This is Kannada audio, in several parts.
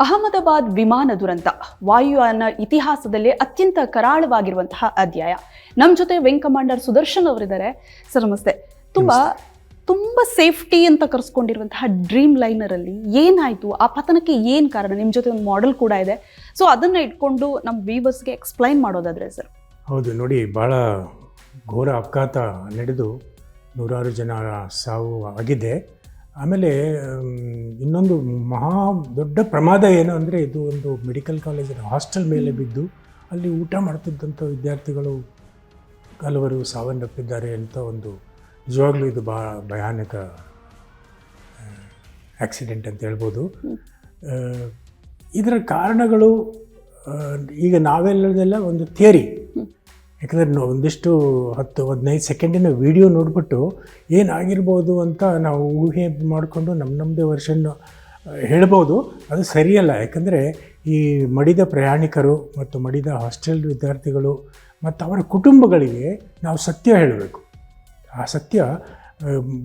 ಅಹಮದಾಬಾದ್ ವಿಮಾನ ದುರಂತ ವಾಯುಯಾನ ಇತಿಹಾಸದಲ್ಲೇ ಅತ್ಯಂತ ಕರಾಳವಾಗಿರುವಂತಹ ಅಧ್ಯಾಯ. ನಮ್ಮ ಜೊತೆ ವಿಂಗ್ ಕಮಾಂಡರ್ ಸುದರ್ಶನ್ ಅವರಿದ್ದಾರೆ. ಸರ್ ನಮಸ್ತೆ. ತುಂಬಾ ಸೇಫ್ಟಿ ಅಂತ ಕರೆಸ್ಕೊಂಡಿರುವಂತಹ ಡ್ರೀಮ್ ಲೈನರ್ ಅಲ್ಲಿ ಏನಾಯ್ತು, ಆ ಪತನಕ್ಕೆ ಏನು ಕಾರಣ? ನಿಮ್ಮ ಜೊತೆ ಒಂದು ಮಾಡೆಲ್ ಕೂಡ ಇದೆ, ಸೊ ಅದನ್ನ ಇಟ್ಕೊಂಡು ನಮ್ಮ ವ್ಯೂವರ್ಸ್ಗೆ ಎಕ್ಸ್ಪ್ಲೈನ್ ಮಾಡೋದಾದ್ರೆ ಸರ್. ಹೌದು ನೋಡಿ, ಭಾಳ ಘೋರ ಅಪಘಾತ ನಡೆದು ನೂರಾರು ಜನ ಸಾವು ಆಗಿದೆ. ಆಮೇಲೆ ಇನ್ನೊಂದು ಮಹಾ ದೊಡ್ಡ ಪ್ರಮಾದ ಏನು ಅಂದರೆ, ಇದು ಒಂದು ಮೆಡಿಕಲ್ ಕಾಲೇಜಿನ ಹಾಸ್ಟೆಲ್ ಮೇಲೆ ಬಿದ್ದು ಅಲ್ಲಿ ಊಟ ಮಾಡ್ತಿದ್ದಂಥ ವಿದ್ಯಾರ್ಥಿಗಳು ಹಲವರು ಸಾವನ್ನಪ್ಪಿದ್ದಾರೆ ಅಂತ ಒಂದು ನಿಜವಾಗ್ಲೂ ಇದು ಭಾಳ ಭಯಾನಕ ಆಕ್ಸಿಡೆಂಟ್ ಅಂತ ಹೇಳ್ಬೋದು. ಇದರ ಕಾರಣಗಳು ಈಗ ನಾವೆಲ್ಲದೆಲ್ಲ ಒಂದು ಥಿಯರಿ, ಯಾಕಂದರೆ ಒಂದಿಷ್ಟು 10-15 ಸೆಕೆಂಡಿನ ವಿಡಿಯೋ ನೋಡಿಬಿಟ್ಟು ಏನಾಗಿರ್ಬೋದು ಅಂತ ನಾವು ಊಹೆ ಮಾಡಿಕೊಂಡು ನಮ್ಮದೇ ವರ್ಷನ್ ಹೇಳ್ಬೋದು. ಅದು ಸರಿಯಲ್ಲ. ಯಾಕಂದರೆ ಈ ಮಡಿದ ಪ್ರಯಾಣಿಕರು ಮತ್ತು ಮಡಿದ ಹಾಸ್ಟೆಲ್ ವಿದ್ಯಾರ್ಥಿಗಳು ಮತ್ತು ಅವರ ಕುಟುಂಬಗಳಿಗೆ ನಾವು ಸತ್ಯ ಹೇಳಬೇಕು. ಆ ಸತ್ಯ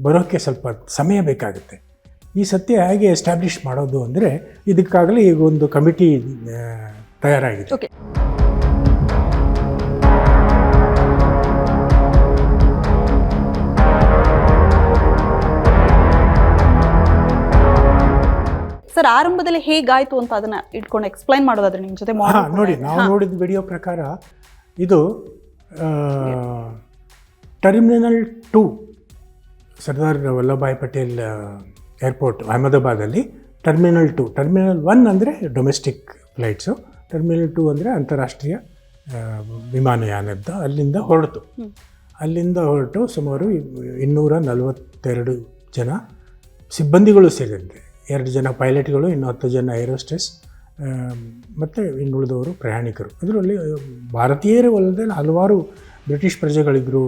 ಬರೋಕ್ಕೆ ಸ್ವಲ್ಪ ಸಮಯ ಬೇಕಾಗುತ್ತೆ. ಈ ಸತ್ಯ ಹೇಗೆ ಎಸ್ಟಾಬ್ಲಿಷ್ ಮಾಡೋದು ಅಂದರೆ, ಇದಕ್ಕಾಗಲೇ ಈಗ ಒಂದು ಕಮಿಟಿ ತಯಾರಾಗಿದೆ. ಸರ್, ಆರಂಭದಲ್ಲಿ ಹೇಗಾಯ್ತು ಅಂತ ಅದನ್ನ ಇಟ್ಕೊಂಡು ಎಕ್ಸ್ಪ್ಲೈನ್ ಮಾಡೋದಾದ್ರೆ ನಿಮ್ಮ ಜೊತೆ ನೋಡಿ, ನಾವು ನೋಡಿದ ವಿಡಿಯೋ ಪ್ರಕಾರ ಇದು ಟರ್ಮಿನಲ್ 2 ಸರ್ದಾರ್ ವಲ್ಲಭಭಾಯ್ ಪಟೇಲ್ ಏರ್ಪೋರ್ಟ್ ಅಹಮದಾಬಾದಲ್ಲಿ ಟರ್ಮಿನಲ್ 2. ಟರ್ಮಿನಲ್ 1 ಅಂದರೆ ಡೊಮೆಸ್ಟಿಕ್ ಫ್ಲೈಟ್ಸು, ಟರ್ಮಿನಲ್ 2 ಅಂದರೆ ಅಂತಾರಾಷ್ಟ್ರೀಯ ವಿಮಾನಯಾನದ್ದು. ಅಲ್ಲಿಂದ ಹೊರಟು ಸುಮಾರು 242 ಜನ ಸಿಬ್ಬಂದಿಗಳು ಸೇರಿದಂತೆ 2 ಜನ ಪೈಲಟ್ಗಳು, ಇನ್ನು 10 ಜನ ಏರೋಸ್ಟೆಸ್ ಮತ್ತು ಇನ್ನುಳಿದವರು ಪ್ರಯಾಣಿಕರು. ಅದರಲ್ಲಿ ಭಾರತೀಯರು ಅಲ್ಲದೆ ಹಲವಾರು ಬ್ರಿಟಿಷ್ ಪ್ರಜೆಗಳಿದ್ದರು,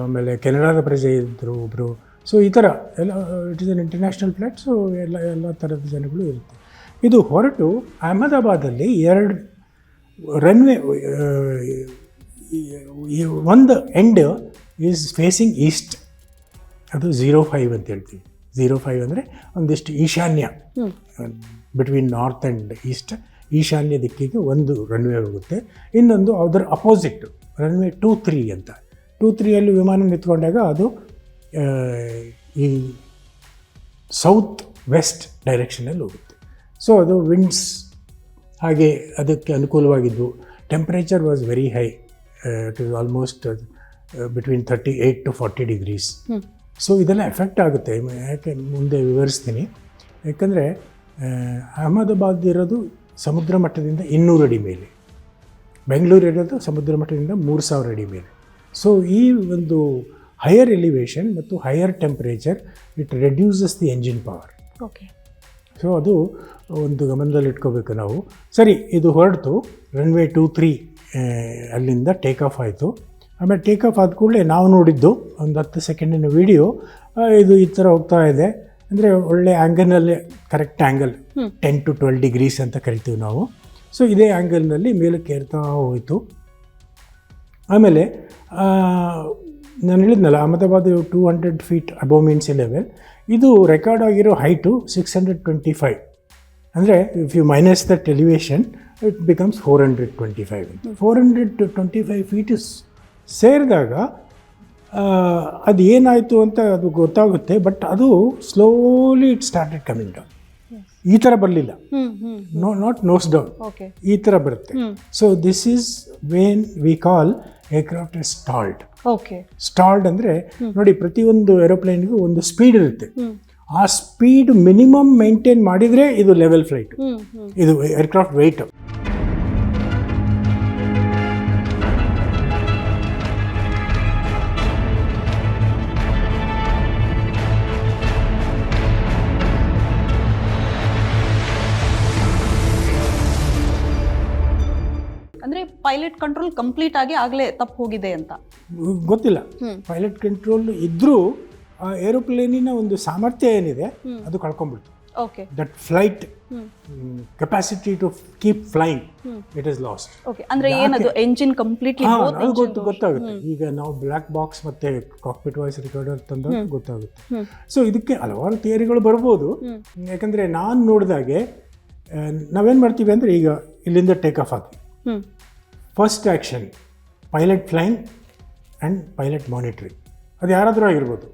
ಆಮೇಲೆ ಕೆನಡಾದ ಪ್ರಜೆ ಇದ್ದರು ಒಬ್ಬರು. ಸೊ ಈ ಥರ ಎಲ್ಲ it is an international flight. So ಎಲ್ಲ ಥರದ ಜನಗಳು ಇರುತ್ತೆ. ಇದು ಹೊರಟು ಅಹಮದಾಬಾದಲ್ಲಿ 2 ರನ್ವೇ, ಒಂದು ಎಂಡ್ ಈಸ್ ಫೇಸಿಂಗ್ ಈಸ್ಟ್, ಅದು 05 ಅಂತ ಹೇಳ್ತೀವಿ. 05 ಅಂದರೆ ಒಂದಿಷ್ಟು ಈಶಾನ್ಯ, ಬಿಟ್ವೀನ್ ನಾರ್ತ್ ಆ್ಯಂಡ್ ಈಸ್ಟ್, ಈಶಾನ್ಯ ದಿಕ್ಕಿಗೆ ಒಂದು ರನ್ವೇ ಹೋಗುತ್ತೆ. ಇನ್ನೊಂದು ಅದರ ಅಪೋಸಿಟ್ ರನ್ವೇ 23 ಅಂತ. 23 ವಿಮಾನ ನಿಂತ್ಕೊಂಡಾಗ ಅದು ಈ ಸೌತ್ ವೆಸ್ಟ್ ಡೈರೆಕ್ಷನಲ್ಲಿ ಹೋಗುತ್ತೆ. ಸೊ ಅದು ವಿಂಡ್ಸ್ ಹಾಗೆ ಅದಕ್ಕೆ ಅನುಕೂಲವಾಗಿದ್ವು. Temperature was very high. It is almost between 38 to 40 degrees. So ಇದೆಲ್ಲ ಎಫೆಕ್ಟ್ ಆಗುತ್ತೆ. ಯಾಕೆ ಮುಂದೆ ವಿವರಿಸ್ತೀನಿ. ಯಾಕಂದರೆ ಅಹಮದಾಬಾದ್ ಇರೋದು ಸಮುದ್ರ ಮಟ್ಟದಿಂದ 200 ಅಡಿ ಮೇಲೆ, ಬೆಂಗಳೂರು ಇರೋದು ಸಮುದ್ರ ಮಟ್ಟದಿಂದ 3000 ಅಡಿ ಮೇಲೆ. ಸೊ ಈ ಒಂದು ಹೈಯರ್ ಎಲಿವೇಶನ್ ಮತ್ತು higher temperature it reduces the engine power. So ಅದು ಒಂದು ಗಮನದಲ್ಲಿ ಇಟ್ಕೋಬೇಕು ನಾವು. ಸರಿ, ಇದು ಹೊರಡ್ತು ರನ್ವೇ 23 ಅಲ್ಲಿಂದ ಟೇಕ್ ಆಫ್ ಆಯಿತು. ಆಮೇಲೆ ಟೇಕ್ ಆಫ್ ಆದ ಕೂಡಲೇ ನಾವು ನೋಡಿದ್ದು ಒಂದು 10 ಸೆಕೆಂಡಿನ ವಿಡಿಯೋ, ಇದು ಈ ಥರ ಹೋಗ್ತಾ ಇದೆ. ಅಂದರೆ ಒಳ್ಳೆ ಆ್ಯಂಗಲ್ನಲ್ಲಿ, ಕರೆಕ್ಟ್ ಆ್ಯಂಗಲ್ 10 to 12 ಡಿಗ್ರೀಸ್ ಅಂತ ಕರಿತೀವಿ ನಾವು. ಸೊ ಇದೇ ಆ್ಯಂಗಲ್ನಲ್ಲಿ ಮೇಲಕ್ಕೆ ಏರ್ತಾ ಹೋಯಿತು. ಆಮೇಲೆ ನಾನು ಹೇಳಿದ್ನಲ್ಲ, Ahmedabad 200 feet above mean sea level. ಇದು ರೆಕಾರ್ಡ್ ಆಗಿರೋ ಹೈಟು 625. ಅಂದರೆ if you minus that elevation it becomes 425 ಅಂತ. 425 feet ಸೇರಿದಾಗ ಅದು ಏನಾಯಿತು ಅಂತ ಅದು ಗೊತ್ತಾಗುತ್ತೆ. ಬಟ್ ಅದು slowly it started coming down. ಈ ಥರ ಬರಲಿಲ್ಲ, ನಾಟ್ ನೋಸ್ ಡೌನ್, ಈ ಥರ ಬರುತ್ತೆ. So this is when we call aircraft is stalled. ಅಂದರೆ ನೋಡಿ, ಪ್ರತಿಯೊಂದು ಏರೋಪ್ಲೇನ್ಗೂ ಒಂದು ಸ್ಪೀಡ್ ಇರುತ್ತೆ. ಆ ಸ್ಪೀಡ್ ಮಿನಿಮಮ್ ಮೇಂಟೈನ್ ಮಾಡಿದರೆ ಇದು ಲೆವೆಲ್ ಫ್ಲೈಟ್, ಇದು ಏರ್ಕ್ರಾಫ್ಟ್ ವೆಯ್ಟ್. ಅಂದ್ರೆ ಪೈಲಟ್ ಕಂಟ್ರೋಲ್ ಕಂಪ್ಲೀಟ್ ಆಗಿ ಆಗಲೇ ತಪ್ಪು ಹೋಗಿದೆ ಅಂತ ಗೊತ್ತಿಲ್ಲ. ಪೈಲಟ್ ಕಂಟ್ರೋಲ್ ಇದ್ರೂ ಆ ಏರೋಪ್ಲೇನಿನ ಒಂದು ಸಾಮರ್ಥ್ಯ ಏನಿದೆ ಅದು ಕಳ್ಕೊಂಡ್ಬಿಡ್ತು. That flight capacity to keep flying, it is lost. ಅಂದ್ರೆ ಏನದು ಎಂಜಿನ್ ಕಂಪ್ಲೀಟ್ಲಿ ಗೊತ್ತಾಗುತ್ತೆ. ಈಗ ನಾವು ಬ್ಲ್ಯಾಕ್ ಬಾಕ್ಸ್ ಮತ್ತೆ ಕಾಕ್ಪಿಟ್ ವಾಯ್ಸ್ ರೆಕಾರ್ಡರ್ ತಂದಾಗ ಗೊತ್ತಾಗುತ್ತೆ. ಸೊ ಇದಕ್ಕೆ ಹಲವಾರು ಥಿಯರಿಗಳು ಬರ್ಬೋದು. ಯಾಕಂದ್ರೆ ನಾನು ನೋಡಿದಾಗೆ ನಾವೇನು ಮಾಡ್ತೀವಿ ಅಂದರೆ ಈಗ ಇಲ್ಲಿಂದ ಟೇಕ್ ಆಫ್ ಆಗ್ತೀವಿ. Hmm first action pilot flying and pilot monitoring. ಅದು ಯಾರಾದರೂ ಆಗಿರ್ಬೋದು,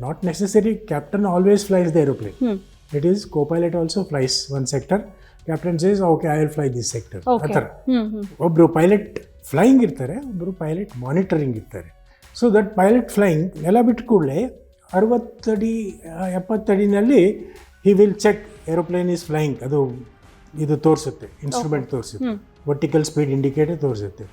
not necessary captain always flies the aeroplane. It is co pilot also flies one sector, captain says okay I will fly this sector. ಆ ಥರ ಒಬ್ಬರು ಪೈಲಟ್ ಫ್ಲೈಯಿಂಗ್ ಇರ್ತಾರೆ, ಒಬ್ಬರು ಪೈಲಟ್ ಮಾನಿಟರಿಂಗ್ ಇರ್ತಾರೆ. ಸೊ ದಟ್ ಪೈಲಟ್ ಫ್ಲೈಯಿಂಗ್ ನೆಲ ಬಿಟ್ಟ ಕೂಡಲೇ 60 ಅಡಿ 70 ಅಡಿನಲ್ಲಿ he will check aeroplane is flying. ಅದು ಇದು ತೋರಿಸುತ್ತೆ, ಇನ್ಸ್ಟ್ರೂಮೆಂಟ್ ತೋರಿಸುತ್ತೆ, ವರ್ಟಿಕಲ್ ಸ್ಪೀಡ್ ಇಂಡಿಕೇಟರ್ ತೋರಿಸುತ್ತೆ.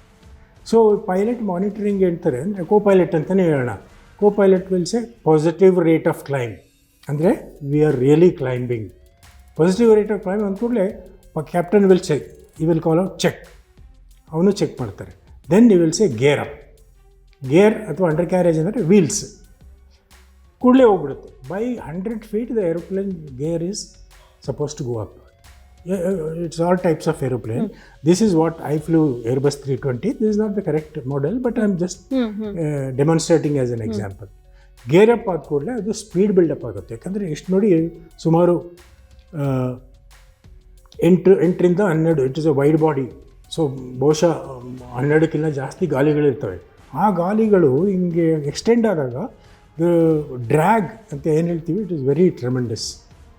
ಸೊ ಪೈಲಟ್ ಮಾನಿಟರಿಂಗ್ ಹೇಳ್ತಾರೆ ಅಂದರೆ ಕೋ ಪೈಲಟ್ ಅಂತಲೇ ಹೇಳೋಣ. Co pilot will say positive rate of climb, ಅಂದರೆ we are really climbing. Positive rate of climb ಅಂದ ಕೂಡಲೇ ಕ್ಯಾಪ್ಟನ್ ವಿಲ್ ಚೆಕ್, ಈ ವಿಲ್ ಕಾಲ್ ಔಟ್ ಚೆಕ್, ಅವನು ಚೆಕ್ ಮಾಡ್ತಾರೆ. Then you will say gear up. Gear ಅಥವಾ ಅಂಡರ್ ಕ್ಯಾರೇಜ್ ಅಂದರೆ ವೀಲ್ಸ್, ಕೂಡಲೇ ಹೋಗ್ಬಿಡುತ್ತೆ. By 100 feet the aeroplane gear is suppose to go up. It's all types of aeroplane. This is what I flew Airbus 320. This is not the correct model, but I'm just demonstrating as an example. Gear up ಆದ ಕೂಡಲೇ ಅದು ಸ್ಪೀಡ್ ಬಿಲ್ಡಪ್ ಆಗುತ್ತೆ. ಯಾಕಂದರೆ ಎಷ್ಟು ನೋಡಿ, ಸುಮಾರು 8ರಿಂದ 12, it is a wide body. So ಬಹುಶಃ 12ಕ್ಕಿಂತ ಜಾಸ್ತಿ ಗಾಲಿಗಳಿರ್ತವೆ. ಆ ಗಾಲಿಗಳು ಹಿಂಗೆ ಎಕ್ಸ್ಟೆಂಡ್ ಆದಾಗ ಡ್ರ್ಯಾಗ್ ಅಂತ ಏನು ಹೇಳ್ತೀವಿ, ಇಟ್ ಇಸ್ ವೆರಿ ಟ್ರೆಮೆಂಡಸ್.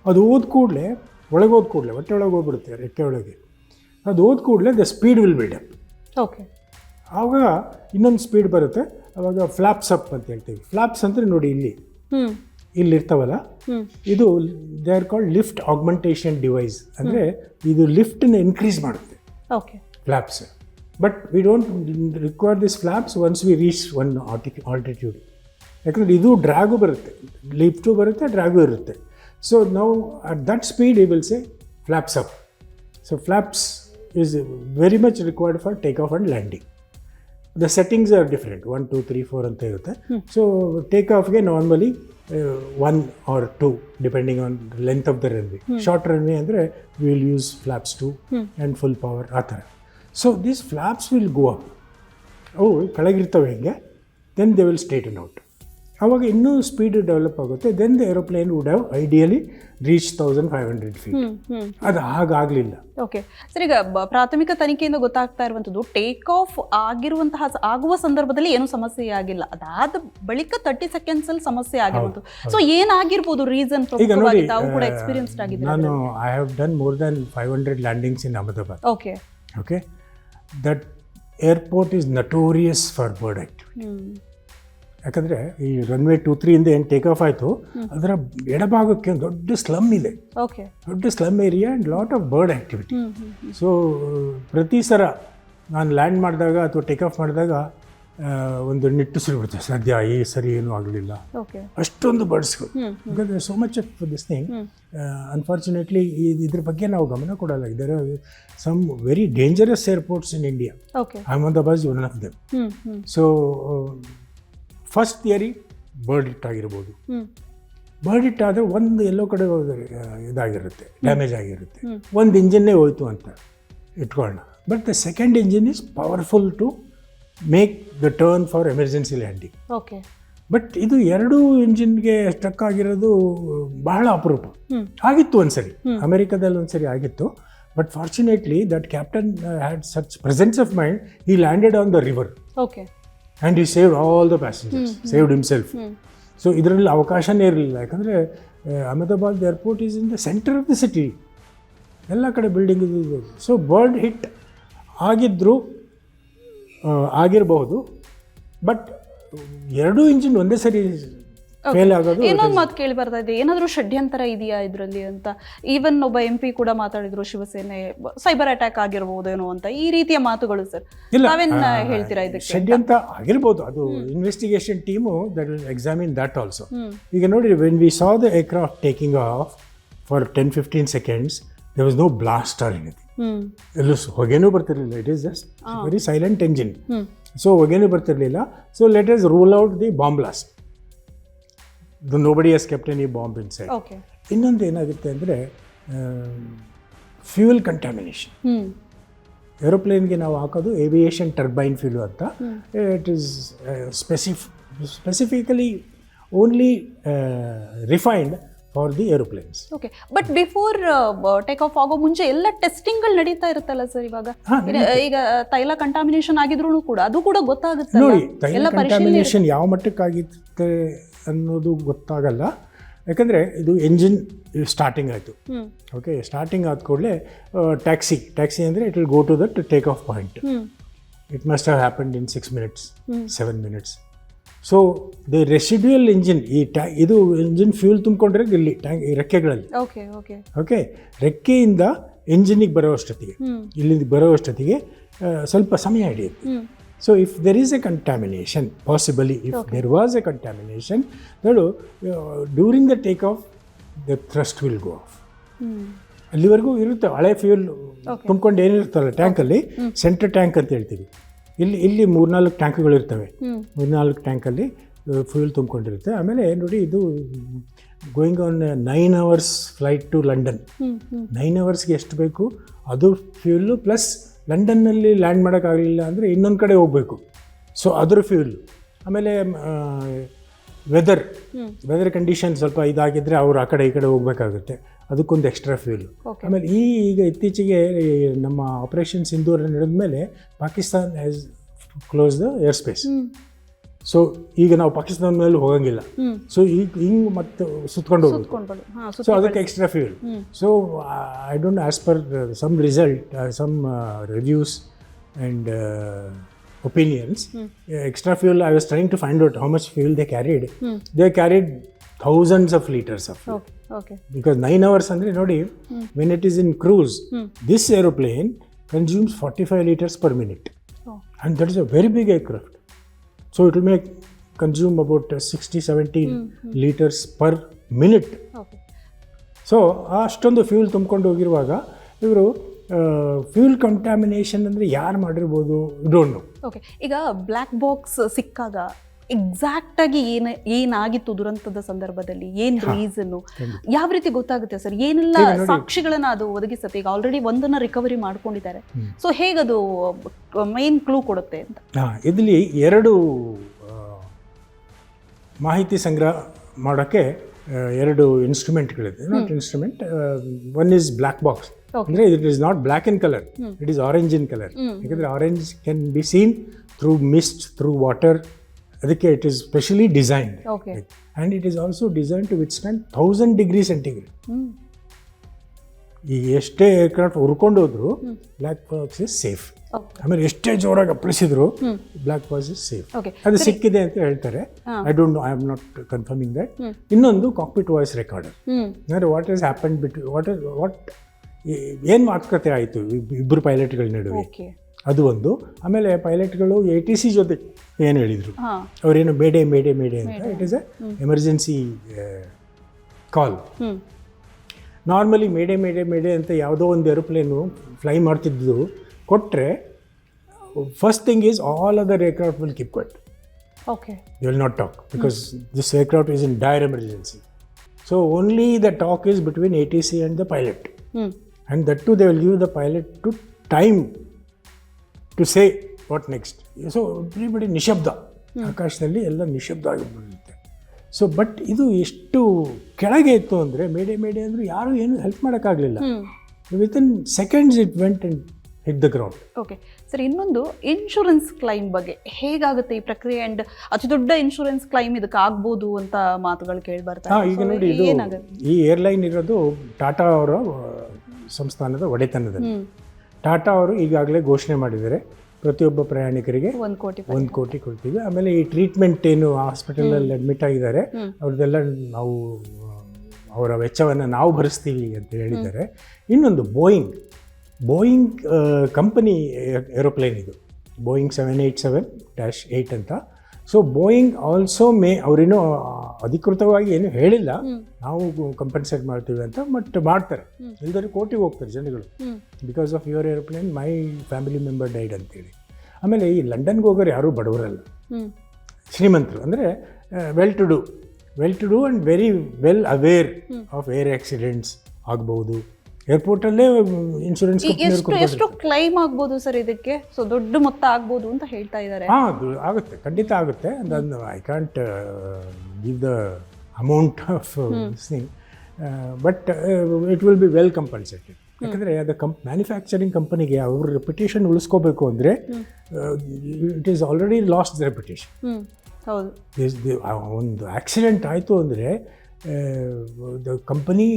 ಅದು ಹೋದ ಕೂಡಲೇ ಒಳಗೆ ಹೋದ ಕೂಡಲೇ ಹೊಟ್ಟೆ ಒಳಗೆ ಹೋಗ್ಬಿಡುತ್ತೆ, ರೆಕ್ಕೆ ಒಳಗೆ. ಅದು ಹೋದ ಕೂಡಲೇ the speed will build up. Okay. ಆವಾಗ ಇನ್ನೊಂದು ಸ್ಪೀಡ್ ಬರುತ್ತೆ, ಆವಾಗ ಫ್ಲಾಪ್ಸ್ ಅಪ್ ಅಂತ ಹೇಳ್ತೀವಿ. ಫ್ಲಾಪ್ಸ್ ಅಂದರೆ ನೋಡಿ ಇಲ್ಲಿ ಇರ್ತಾವಲ್ಲ, ಇದು they are called lift augmentation device. ಅಂದರೆ ಇದು ಲಿಫ್ಟನ್ನ ಇನ್ಕ್ರೀಸ್ ಮಾಡುತ್ತೆ, okay, flops. But we don't require this flops once we reach one altitude. ಯಾಕಂದರೆ ಇದು ಡ್ರ್ಯಾಗು ಬರುತ್ತೆ, ಲಿಫ್ಟು ಬರುತ್ತೆ, ಡ್ರ್ಯಾಗು ಇರುತ್ತೆ. So now at that speed he will say flaps up. So flaps is very much required for takeoff and landing. The settings are different, 1 2 3 4 ಅಂತ ಇರುತ್ತೆ. So takeoffಗೆ normally 1 or 2 depending on the length of the runway. Short runway ಅಂದರೆ we will use flaps 2 and full power ಆ ಥರ. So these flaps will go up. ಅವು ಕೆಳಗಿರ್ತವೆ ಹಿಂಗೆ, then they will straighten out. ಆವಾಗ ಇನ್ನೂ ಸ್ಪೀಡ್ ಡೆವಲಪ್ ಆಗುತ್ತೆ. Then the aeroplane would have ideally reach 1500 feet. ಅದು ಹಾಗಾಗಲಿಲ್ಲ. ಓಕೆ ಸರ್, ಈಗ ಪ್ರಾಥಮಿಕ ತನಿಖೆಯಿಂದ ಗೊತ್ತಾಗ್ತಾ ಇರುವಂಥದ್ದು ಟೇಕ್ ಆಫ್ ಆಗುವ ಸಂದರ್ಭದಲ್ಲಿ ಏನು ಸಮಸ್ಯೆ ಆಗಿಲ್ಲ, ಅದಾದ ಬಳಿಕ 30 seconds ಅಲ್ಲಿ ಸಮಸ್ಯೆ ಆಗಿರುವಂಥದ್ದು. ಸೊ ಏನಾಗಿರ್ಬೋದು ರೀಸನ್? ತಾವು ಕೂಡ ಎಕ್ಸ್ಪೀರಿಯನ್ಸ್ಡ್ ಆಗಿದ್ದೀರಾ. ನಾನು I have done more than 500 landings in Ahmedabad. Okay okay, that airport is notorious for bird activity. ಯಾಕಂದರೆ ಈ ರನ್ವೇ 2 3 ಇಂದ ಏನು ಟೇಕ್ ಆಫ್ ಆಯಿತು, ಅದರ ಎಡಭಾಗಕ್ಕೆ ದೊಡ್ಡ ಸ್ಲಮ್ ಇದೆ, ದೊಡ್ಡ slum area and lot of bird activity. So ಪ್ರತಿ ಸಲ ನಾನು ಲ್ಯಾಂಡ್ ಮಾಡಿದಾಗ ಅಥವಾ ಟೇಕ್ ಆಫ್ ಮಾಡಿದಾಗ ಒಂದು ನಿಟ್ಟುಸಿರು ಬಿಡುತ್ತೆ, ಸದ್ಯ ಈ ಸರಿ ಏನೂ ಆಗಲಿಲ್ಲ, ಅಷ್ಟೊಂದು ಬರ್ಡ್ಸ್ಗಳು. Because so much of this thing. Unfortunately ಇದ್ರ ಬಗ್ಗೆ ನಾವು ಗಮನ ಕೊಡಲ್ಲ. ಇದರ some very dangerous airports in India. Ahmedabad is one of them. So first theory bird hit ಆಗಿರ್ಬೋದು. ಬರ್ಡ್ ಹಿಟ್ ಆದರೆ ಒಂದು ಎಲ್ಲೋ ಕಡೆ ಇದಾಗಿರುತ್ತೆ, ಡ್ಯಾಮೇಜ್ ಆಗಿರುತ್ತೆ, ಒಂದು ಇಂಜಿನ್ನೇ ಹೋಯ್ತು ಅಂತ ಇಟ್ಕೊಳ್ಳೋಣ. But the second engine is powerful to make the turn for emergency landing. Okay, but ಇದು 2 ಇಂಜಿನ್ಗೆ ಸ್ಟಕ್ ಆಗಿರೋದು ಬಹಳ ಅಪರೂಪ. ಆಗಿತ್ತು ಒಂದ್ಸರಿ, ಅಮೆರಿಕದಲ್ಲಿ ಒಂದ್ಸರಿ ಆಗಿತ್ತು. But fortunately that captain had such presence of mind, he landed on the river. Okay, and he saved all the passengers, saved himself. So ಇದರಲ್ಲಿ ಅವಕಾಶನೇ ಇರಲಿಲ್ಲ. ಯಾಕಂದರೆ Ahmedabad airport is in the centre of the city, ಎಲ್ಲ ಕಡೆ ಬಿಲ್ಡಿಂಗ್ ಇದೆ. ಸೊ ಬರ್ಡ್ ಹಿಟ್ ಆಗಿರಬಹುದು, ಬಟ್ 2 ಇಂಜಿನ್ ಒಂದೇ ಸರಿ ಫೇಲ್ ಆಗೋದು. ಇನ್ನೊಂದು ಮಾತು ಕೇಳಿ ಬರ್ತಾ ಇದೆ, ಏನಾದರೂ ಷಡ್ಯಂತರ ಇದೆಯಾ ಇದರಲ್ಲಿ ಅಂತ. ಈವನ್ ಒಬ್ಬ MP ಕೂಡ ಮಾತಾಡಿದ್ರು, ಶಿವಸೇನೆ ಸೈಬರ್ ಅಟ್ಯಾಕ್ ಆಗಿರ್ಬೋದೇನೋ ಅಂತ, ಈ ರೀತಿಯ ಮಾತುಗಳು. ಸರ್ ನಾವೇನ್ ಹೇಳ್ತೀರಾ ಇದಕ್ಕೆ? ಷಡ್ಯಂತ್ರ ಆಗಿರ್ಬೋದು, ಅದು investigation team that will examine that also. ಈಗ ನೋಡಿ, when we saw the aircraft taking of for 10-15 seconds, there was no blast or anything. ಎಲ್ಲೂ ಹೊಗೆನೂ ಬರ್ತಿರ್ಲಿಲ್ಲ. It is just very silent engine. So ಹೊಗೆನೂ ಬರ್ತಿರ್ಲಿಲ್ಲ. So let us rule out the bomb blast. Nobody has kept any bomb inside. Okay. ಇನ್ನೊಂದು ಏನಾಗುತ್ತೆ ಅಂದರೆ ಫ್ಯೂಯಲ್ ಕಂಟ್ಯಾಮಿನೇಷನ್. ಏರೋಪ್ಲೇನ್ಗೆ ನಾವು ಹಾಕೋದು ಏವಿಯೇಷನ್ ಟರ್ಬೈನ್ ಫ್ಯೂಲ್ ಅಂತ. It is specifically only refined for the aeroplanes. Okay, but before take off ಆಗೋ ಮುಂಚೆ ಎಲ್ಲ ಟೆಸ್ಟಿಂಗ್ಗಳು ನಡೀತಾ ಇರುತ್ತಲ್ಲ ಸರ್ ಇವಾಗ? ಈಗ ತೈಲ ಕಂಟಾಮಿನೇಷನ್ ಆಗಿದ್ರು ಕೂಡ ಅದು ಕೂಡ ಗೊತ್ತಾಗುತ್ತೆ ನೋಡಿ. ತೈಲ ಕಂಟಾಮಿನೇಷನ್ ಯಾವ ಮಟ್ಟಕ್ಕಾಗಿರುತ್ತೆ ಅನ್ನೋದು ಗೊತ್ತಾಗಲ್ಲ, ಯಾಕಂದರೆ ಇದು ಎಂಜಿನ್ ಸ್ಟಾರ್ಟಿಂಗ್ ಆಯಿತು. ಓಕೆ, ಸ್ಟಾರ್ಟಿಂಗ್ ಆದ ಕೂಡಲೇ ಟ್ಯಾಕ್ಸಿ ಅಂದರೆ it will go to that take off point. It must have happened in 6 minutes 7 minutes. So the residual engine, ಇದು ಇಂಜಿನ್ ಫ್ಯೂಲ್ ತುಂಬಿಕೊಂಡ್ರೆ ಇಲ್ಲಿ ಈ ರೆಕ್ಕೆಗಳಲ್ಲಿ. ಓಕೆ, ರೆಕ್ಕೆಯಿಂದ ಎಂಜಿನಿಗೆ ಬರೋ ಅಷ್ಟೊತ್ತಿಗೆ, ಇಲ್ಲಿಂದ ಬರೋ ಅಷ್ಟೊತ್ತಿಗೆ ಸ್ವಲ್ಪ ಸಮಯ ಹಿಡಿಯುತ್ತೆ. So if there is a contamination, possibly if there was a contamination, during the takeoff, the thrust will go off. ಅಲ್ಲಿವರೆಗೂ ಇರುತ್ತೆ ಹಳೆ ಫ್ಯೂಲ್ ತುಂಬಿಕೊಂಡು ಏನಿರುತ್ತಲ್ಲ ಟ್ಯಾಂಕಲ್ಲಿ, ಸೆಂಟ್ರ್ ಟ್ಯಾಂಕ್ ಅಂತ ಹೇಳ್ತೀವಿ. ಇಲ್ಲಿ 3-4 ಟ್ಯಾಂಕ್ಗಳು ಇರ್ತವೆ. 3-4 ಟ್ಯಾಂಕಲ್ಲಿ ಫ್ಯೂಲ್ ತುಂಬಿಕೊಂಡಿರುತ್ತೆ. ಆಮೇಲೆ ನೋಡಿ, ಇದು going on 9 hours flight to London. 9 hours ಎಷ್ಟು ಬೇಕು ಅದು ಫ್ಯೂಲು, ಪ್ಲಸ್ ಲಂಡನ್ನಲ್ಲಿ ಲ್ಯಾಂಡ್ ಮಾಡೋಕ್ಕಾಗಲಿಲ್ಲ ಅಂದರೆ ಇನ್ನೊಂದು ಕಡೆ ಹೋಗಬೇಕು, ಸೊ ಅದ್ರ ಫ್ಯೂಲ್. ಆಮೇಲೆ ವೆದರ್ ಕಂಡೀಷನ್ ಸ್ವಲ್ಪ ಇದಾಗಿದ್ದರೆ ಅವ್ರು ಆ ಕಡೆ ಈ ಕಡೆ ಹೋಗಬೇಕಾಗುತ್ತೆ, ಅದಕ್ಕೊಂದು ಎಕ್ಸ್ಟ್ರಾ ಫ್ಯೂಲ್. ಆಮೇಲೆ ಈಗ ಇತ್ತೀಚೆಗೆ ನಮ್ಮ ಆಪರೇಷನ್ ಸಿಂಧೂರ್ ನಡೆದ ಮೇಲೆ Pakistan has close the air space. So ಈಗ ನಾವು ಪಾಕಿಸ್ತಾನ ಮೇಲೆ ಹೋಗಂಗಿಲ್ಲ. ಸೊ ಈಗ ಹಿಂಗೆ ಮತ್ತೆ ಸುತ್ಕೊಂಡು ಹೋಗ್ಬೇಕು, ಸೊ ಅದಕ್ಕೆ extra fuel. So I don't, as per some result, some reviews and opinions, extra fuel, I was trying to find out how much fuel they carried. They carried thousands of liters of fuel. Okay. Because 9 hours andre nodi, when it is in cruise, this aeroplane consumes 45 liters per minute. And that is a very big aircraft. So it will consume about 60-70 liters per minute. Okay. So ಅಷ್ಟೊಂದು ಫ್ಯೂಲ್ ತುಂಬಿಕೊಂಡು ಹೋಗಿರುವಾಗ ಇವರು ಫ್ಯೂಲ್ ಕಂಟಾಮಿನೇಷನ್ ಅಂದರೆ ಯಾರು ಮಾಡಿರ್ಬೋದು, ಡೋಂಟ್ ನೋ. ಓಕೆ, ಈಗ ಬ್ಲ್ಯಾಕ್ ಬಾಕ್ಸ್ ಸಿಕ್ಕಾಗ ಎಕ್ಸಾಕ್ಟಾಗಿ ಏನಾಗಿತ್ತು ದುರಂತದ ಸಂದರ್ಭದಲ್ಲಿ, ಏನು ರೀಸನ್ನು, ಯಾವ ರೀತಿ ಗೊತ್ತಾಗುತ್ತೆ ಸರ್? ಏನೆಲ್ಲ ಸಾಕ್ಷಿಗಳನ್ನ ಅದು ಒದಗಿಸುತ್ತೆ? ಈಗ ಆಲ್ರೆಡಿ ಒಂದನ್ನು ರಿಕವರಿ ಮಾಡ್ಕೊಂಡಿದ್ದಾರೆ, ಸೊ ಹೇಗದು ಮೇನ್ ಕ್ಲೂ ಕೊಡುತ್ತೆ ಅಂತ? ಇದರಲ್ಲಿ 2 ಮಾಹಿತಿ ಸಂಗ್ರಹ ಮಾಡೋಕ್ಕೆ 2 ಇನ್ಸ್ಟ್ರೂಮೆಂಟ್ಗಳಿದೆ. Not instrument, one is black box. ಅಂದರೆ it is not black in colour, it is orange in colour. ಯಾಕಂದರೆ orange can be seen through mist, through water. ಅದಕ್ಕೆ it is specially designed, and it is also design to withstand 1000 degrees centigrade. ಈಗ ಎಷ್ಟೇ ಏರ್ಕ್ರಾಫ್ಟ್ ಹುರ್ಕೊಂಡು ಹೋದ್ರು ಬ್ಲ್ಯಾಕ್ ಬಾಕ್ಸ್ ಇಸ್ ಸೇಫ್. ಆಮೇಲೆ ಎಷ್ಟೇ ಜೋರಾಗಿ ಅಪ್ಪಳಿಸಿದ್ರು ಬ್ಲ್ಯಾಕ್ ಬಾಕ್ಸ್ ಇಸ್ ಸೇಫ್. ಅದು ಸಿಕ್ಕಿದೆ ಅಂತ ಹೇಳ್ತಾರೆ. I don't know, I am not confirming that. ಇನ್ನೊಂದು ಕಾಕ್ಪಿಟ್ ವಾಯ್ಸ್ ರೆಕಾರ್ಡರ್, ಅಂದರೆ ವಾಟ್ ಈಸ್ ಹ್ಯಾಪನ್ ವಾಟ್ ಏನು ಮಾತುಕತೆ ಆಯಿತು ಇಬ್ಬರು ಪೈಲಟ್ಗಳ ನಡುವೆ, ಅದು ಒಂದು. ಆಮೇಲೆ ಪೈಲಟ್ಗಳು ATC ಜೊತೆ ಏನು ಹೇಳಿದರು, ಅವರೇನು ಮೇಡೆ ಅಂತ, it is a emergency call. Normally mayday ಅಂತ ಯಾವುದೋ ಒಂದು ಏರೋಪ್ಲೇನು ಫ್ಲೈ ಮಾಡ್ತಿದ್ದು ಕೊಟ್ಟರೆ, first thing is all other aircraft will keep quiet. They will not talk because this aircraft is in dire emergency. So only the talk is between ATC and the pilot, and that to they will give the pilot to time to say what next. So everybody ನಿಶಬ್ದ, ಆಕಾಶದಲ್ಲಿ ಎಲ್ಲ ನಿಶಬ್ದ ಆಗಿಬಿಡುತ್ತೆ. ಸೊ ಬಟ್ ಇದು ಎಷ್ಟು ಕೆಳಗೆ ಇತ್ತು ಅಂದರೆ, ಮೇಡೆ ಅಂದರೆ ಯಾರೂ ಏನು ಹೆಲ್ಪ್ ಮಾಡೋಕ್ಕಾಗಲಿಲ್ಲ. Within seconds it went and hit the ground. Okay sir, ಇನ್ನೊಂದು ಇನ್ಶೂರೆನ್ಸ್ ಕ್ಲೈಮ್ ಬಗ್ಗೆ ಹೇಗಾಗುತ್ತೆ ಈ ಪ್ರಕ್ರಿಯೆ? ಆ್ಯಂಡ್ ಅತಿ ದೊಡ್ಡ ಇನ್ಶೂರೆನ್ಸ್ ಕ್ಲೈಮ್ ಇದಕ್ಕೆ ಆಗ್ಬೋದು ಅಂತ ಮಾತುಗಳು ಕೇಳಿ ಬರ್ತಾರೆ. ಈಗ ನೋಡಿ, ಇದು ಈ ಏರ್ಲೈನ್ ಇರೋದು ಟಾಟಾ ಅವರ ಸಂಸ್ಥಾನದ ಒಡೆತನದಲ್ಲಿ. ಟಾಟಾ ಅವರು ಈಗಾಗಲೇ ಘೋಷಣೆ ಮಾಡಿದ್ದಾರೆ, ಪ್ರತಿಯೊಬ್ಬ ಪ್ರಯಾಣಿಕರಿಗೆ 1 ಕೋಟಿ ಕೊಡ್ತೀವಿ. ಆಮೇಲೆ ಈ ಟ್ರೀಟ್ಮೆಂಟ್ ಏನು ಹಾಸ್ಪಿಟಲಲ್ಲಿ ಅಡ್ಮಿಟ್ ಆಗಿದ್ದಾರೆ ಅವ್ರದ್ದೆಲ್ಲ ನಾವು ಅವರ ವೆಚ್ಚವನ್ನು ನಾವು ಭರಿಸ್ತೀವಿ ಅಂತ ಹೇಳಿದ್ದಾರೆ. ಇನ್ನೊಂದು ಬೋಯಿಂಗ್ ಕಂಪನಿ ಏರೋಪ್ಲೇನ್ ಇದು, ಬೋಯಿಂಗ್ 787-8 ಅಂತ. ಸೊ ಬೋಯಿಂಗ್ ಆಲ್ಸೋ ಅವರೇನು ಅಧಿಕೃತವಾಗಿ ಏನು ಹೇಳಿಲ್ಲ, ನಾವು ಕಂಪನ್ಸೇಟ್ ಮಾಡ್ತೀವಿ ಅಂತ, ಬಟ್ ಮಾಡ್ತಾರೆ. ಇಲ್ದರೆ ಕೋಟಿಗೆ ಹೋಗ್ತಾರೆ ಜನಗಳು, because of your aeroplane my family member died ಅಂತೇಳಿ. ಆಮೇಲೆ ಈ ಲಂಡನ್ಗೆ ಹೋಗೋರು ಯಾರೂ ಬಡವರಲ್ಲ, ಶ್ರೀಮಂತರು. ಅಂದರೆ well to do and very well aware of air accidents ಆಗ್ಬೋದು. ಏರ್ಪೋರ್ಟಲ್ಲೇ ಇನ್ಶೂರೆನ್ಸ್ ಎಷ್ಟು ಕ್ಲೈಮ್ ಆಗ್ಬೋದು ಸರ್ ಇದಕ್ಕೆ? ಸೊ ದೊಡ್ಡ ಮೊತ್ತ ಆಗ್ಬೋದು ಅಂತ ಹೇಳ್ತಾ ಇದ್ದಾರೆ. ಆಗುತ್ತೆ, ಖಂಡಿತ ಆಗುತ್ತೆ. I can't give the amount of thing. But it will be well compensated. ಯಾಕಂದರೆ ಅದು ಮ್ಯಾನುಫ್ಯಾಕ್ಚರಿಂಗ್ ಕಂಪನಿಗೆ ಅವ್ರ ರೆಪ್ಯುಟೇಷನ್ ಉಳಿಸ್ಕೋಬೇಕು ಅಂದರೆ it is already lost the reputation. ಹೌದು, ಒಂದು ಆಕ್ಸಿಡೆಂಟ್ ಆಯಿತು ಅಂದರೆ the company,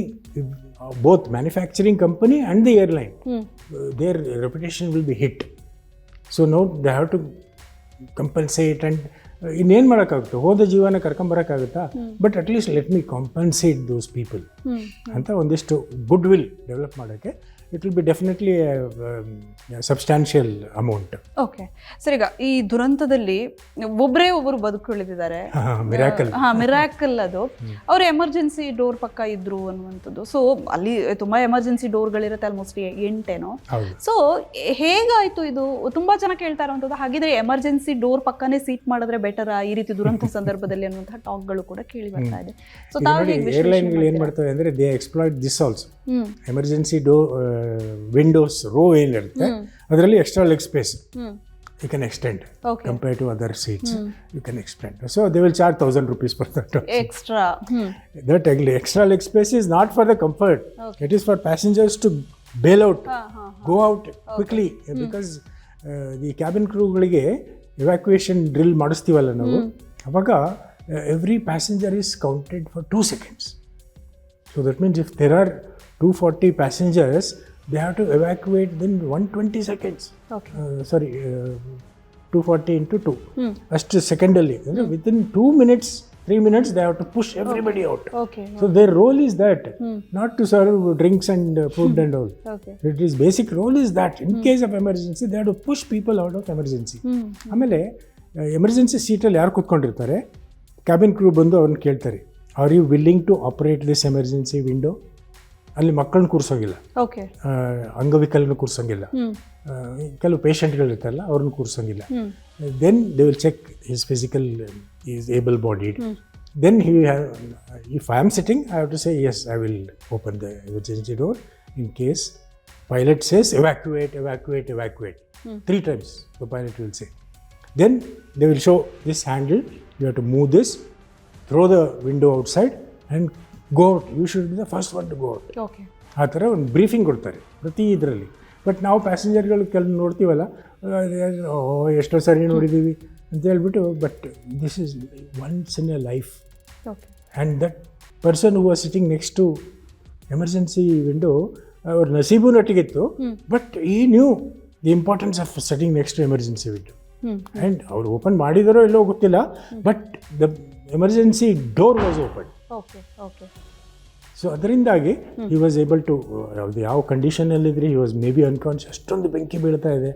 both manufacturing company and the airline, their reputation will be hit. So no they have to compensate. And ಇನ್ನೇನು ಮಾಡೋಕ್ಕಾಗುತ್ತೆ, ಹೋದ ಜೀವನ ಕರ್ಕೊಂಬರೋಕ್ಕಾಗುತ್ತಾ? But at least let me compensate those people ಅಂತ ಒಂದಿಷ್ಟು ಗುಡ್ ವಿಲ್ ಡೆವಲಪ್ ಮಾಡೋಕ್ಕೆ it will be definitely substantial amount. Okay sir, ಈಗ ಈ ದುರಂತದಲ್ಲಿ ಒಬ್ಬರು ಬದುಕುಳಿದಿದ್ದಾರೆ, ಮಿರಾಕಲ್ ಅದು. ಅವರು ಎಮರ್ಜೆನ್ಸಿ ಡೋರ್ ಪಕ್ಕ ಇದ್ರು ಅನ್ನುವಂಥದ್ದು. ಸೊ ಅಲ್ಲಿ ತುಂಬಾ ಎಮರ್ಜೆನ್ಸಿ ಡೋರ್ಗಳಿರುತ್ತೆ, ಆಲ್ಮೋಸ್ಟ್ 8 ಸೊ ಹೇಗಾಯ್ತು ಇದು? ತುಂಬಾ ಜನ ಕೇಳ್ತಾ ಇರುವಂಥದ್ದು, ಹಾಗಿದ್ರೆ ಎಮರ್ಜೆನ್ಸಿ ಡೋರ್ ಪಕ್ಕನೇ ಸೀಟ್ ಮಾಡಿದ್ರೆ ಬೆಟರಾ ಈ ರೀತಿ ದುರಂತ ಸಂದರ್ಭದಲ್ಲಿ ಅನ್ನುವಂತಹ ಟಾಕ್ಗಳು ಕೂಡ ಕೇಳಿ ಬರ್ತಾ ಇದೆ. ಸೊ ಏರ್ಲೈನ್ಗಳು ಏನು ಮಾಡ್ತವೆ ಅಂದರೆ they exploit this also. Emergency windows row ಏನಿರುತ್ತೆ ಅದರಲ್ಲಿ extra leg space you can extend compared to other seats. You can extend. So they will charge 1,000 rupees for that extra. That extra leg space is not for the comfort. It is for passengers to bail out, go out quickly, because the cabin crew ಗಳಿಗೆ evacuation drill ಮಾಡಿಸ್ತೀವಲ್ಲ ನಾವು, ಅವಾಗ every passenger is counted for 2 seconds. So that means if there are 240 passengers, they have to evacuate within 120 seconds. 240 into 2. Just a second only. Within 2 minutes, 3 minutes, they have to push everybody out. So their role is that, not to serve drinks and food and all. It is basic role is that in case of emergency, they have to push people out of emergency. ಆಮೇಲೆ ಎಮರ್ಜೆನ್ಸಿ ಸೀಟಲ್ಲಿ ಯಾರು ಕೂತ್ಕೊಂಡಿರ್ತಾರೆ, ಕ್ಯಾಬಿನ್ ಕ್ರೂ ಬಂದು ಅವ್ರನ್ನ ಕೇಳ್ತಾರೆ, are you willing to operate this emergency window? ಅಲ್ಲಿ ಮಕ್ಕಳನ್ನ ಕೂರಿಸೋಗಿಲ್ಲ, ಅಂಗವಿಕಲನ ಕೂರಿಸೋಂಗಿಲ್ಲ, ಕೆಲವು ಪೇಷಂಟ್ಗಳಿರ್ತಾರಲ್ಲ ಅವ್ರನ್ನ ಕೂರಿಸೋಂಗಿಲ್ಲ. Then they will check his physical is able bodied. Then if I am sitting, I have to say yes, I will open the emergency door in case pilot says evacuate, evacuate, evacuate. 3 times the pilot will say. Then they will show this handle, you have to move this, throw the window outside and go out. You should be the first one to go out. ಆ ಥರ ಒಂದು ಬ್ರೀಫಿಂಗ್ ಕೊಡ್ತಾರೆ ಪ್ರತಿ ಇದರಲ್ಲಿ. ಬಟ್ ನಾವು ಪ್ಯಾಸೆಂಜರ್ಗಳು ಕೆಲವು ನೋಡ್ತೀವಲ್ಲ, ಎಷ್ಟೋ ಸರಿ ನೋಡಿದ್ದೀವಿ ಅಂತ ಹೇಳ್ಬಿಟ್ಟು, but this is once in a life. And that person who was sitting next to emergency window, ಅವ್ರ ನಸೀಬು ನಟ್ಟಿಗಿತ್ತು, ಬಟ್ ಈ knew the importance of sitting next to emergency window. And ಅವ್ರು ಓಪನ್ ಮಾಡಿದಾರೋ ಎಲ್ಲೋ ಗೊತ್ತಿಲ್ಲ, but the emergency door was open. So ಅದರಿಂದಾಗಿ ಹಿ ವಾಸ್ ಏಬಲ್ ಟು, ಯಾವ ಕಂಡೀಷನಲ್ಲಿದ್ದರೆ he was may be unconscious, ಅಷ್ಟೊಂದು ಬೆಂಕಿ ಬೀಳ್ತಾ ಇದೆ,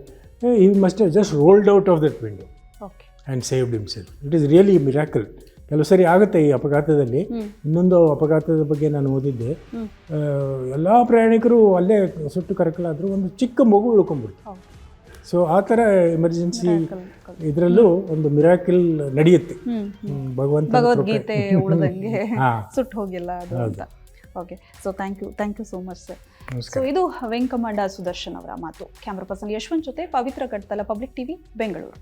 he must have just rolled out of that window and saved himself. It is really miracle. ಕೆಲವು ಸರಿ ಆಗುತ್ತೆ ಈ ಅಪಘಾತದಲ್ಲಿ. ಇನ್ನೊಂದು ಅಪಘಾತದ ಬಗ್ಗೆ ನಾನು ಓದಿದ್ದೆ, ಎಲ್ಲ ಪ್ರಯಾಣಿಕರು ಅಲ್ಲೇ ಸುಟ್ಟು ಕರಕಲಾದರೂ ಒಂದು ಚಿಕ್ಕ ಮಗು ಉಳ್ಕೊಂಡ್ಬಿಡ್ತು. ಸೊ ಆ ಥರ ಎಮರ್ಜೆನ್ಸಿ ಇದರಲ್ಲೂ ಒಂದು ಮಿರಾಕಲ್ ನಡೆಯುತ್ತೆ. ಭಗವದ್ಗೀತೆ ಉಳಿದಂಗೆ ಸುಟ್ಟು ಹೋಗಿಲ್ಲ ಅದು ಅಂತ. Okay, so thank you so much sir. So ಇದು ವಿಂಗ್ ಕಮಾಂಡರ್ ಸುದರ್ಶನ್ ಅವರ ಮಾತು. ಕ್ಯಾಮ್ರಾ ಪರ್ಸನ್ ಯಶವಂತ್ ಜೊತೆ ಪವಿತ್ರ ಕಡ್ತಲ, ಪಬ್ಲಿಕ್ ಟಿವಿ, ಬೆಂಗಳೂರು.